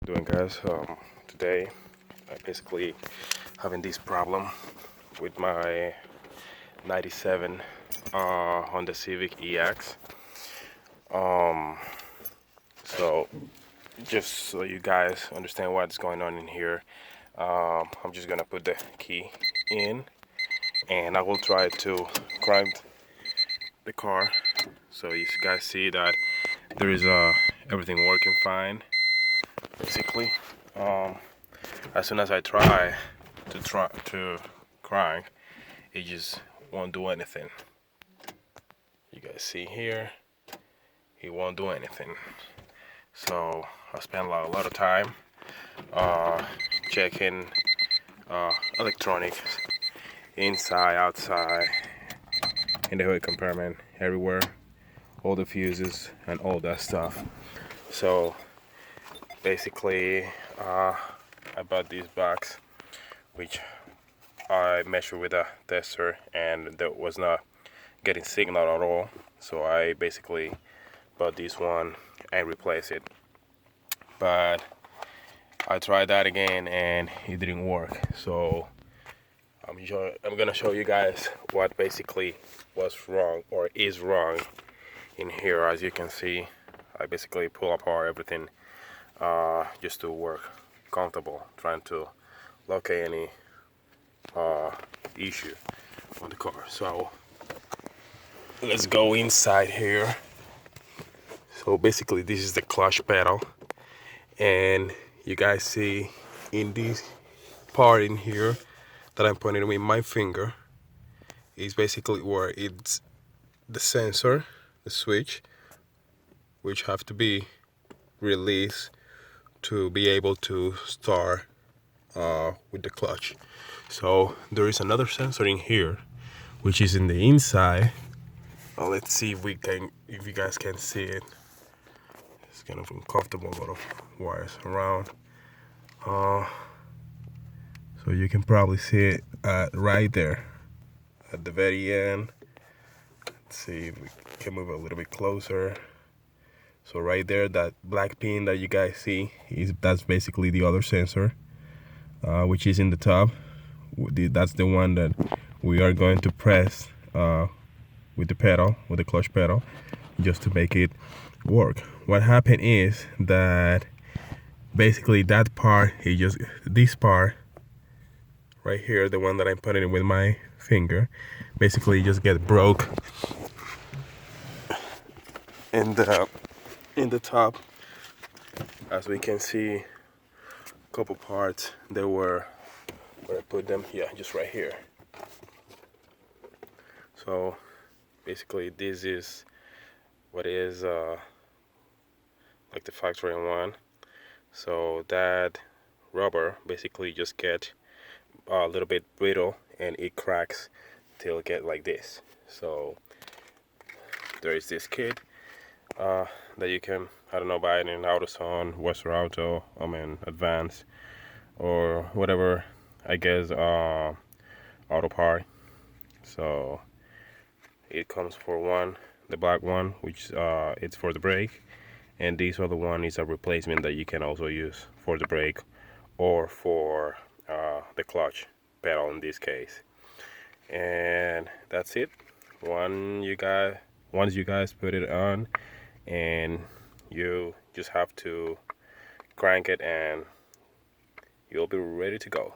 doing, guys? Today I basically having this problem with my 97 Honda Civic EX. So just so you guys understand what's going on in here, I'm just gonna put the key in and I will try to crank the car so you guys see that there is everything working fine basically. As soon as I try to crank, it just won't do anything. You guys see here, it won't do anything. So I spent a lot of time checking electronics inside, outside, in the hood compartment, everywhere, all the fuses and all that stuff. So basically I bought this box which I measured with a tester and that was not getting signal at all, so I basically bought this one and replaced it. But I tried that again and it didn't work, so I'm gonna show you guys what basically was wrong or is wrong in here. As you can see, I basically pull apart everything just to work comfortable, trying to locate any issue on the car. So let's go inside here. So basically this is the clutch pedal, and you guys see in this part in here that I'm pointing with my finger is basically where it's the sensor, the switch, which have to be released to be able to start with the clutch. So there is another sensor in here which is in the inside. Let's see if you guys can see it. It's kind of uncomfortable, a lot of wires around. So you can probably see it right there at the very end. Let's see if we can move a little bit closer. So right there, that black pin that you guys see, that's basically the other sensor, which is in the top. That's the one that we are going to press with the pedal, with the clutch pedal, just to make it work. What happened is that basically that part, this part right here, the one that I'm putting in with my finger, basically just get broke in the top. As we can see, a couple parts, they were where I put them, yeah, just right here. So basically this is what is like the factory one. So that rubber basically just get a little bit brittle and it cracks till it get like this. So there is this kit that you can, I don't know, buy it in AutoZone, Western Auto, Advance, or whatever, I guess, auto part. So it comes for one, the black one, which it's for the brake, and this other one is a replacement that you can also use for the brake or for the clutch pedal in this case. And that's it. Once you guys put it on, and you just have to crank it and you'll be ready to go.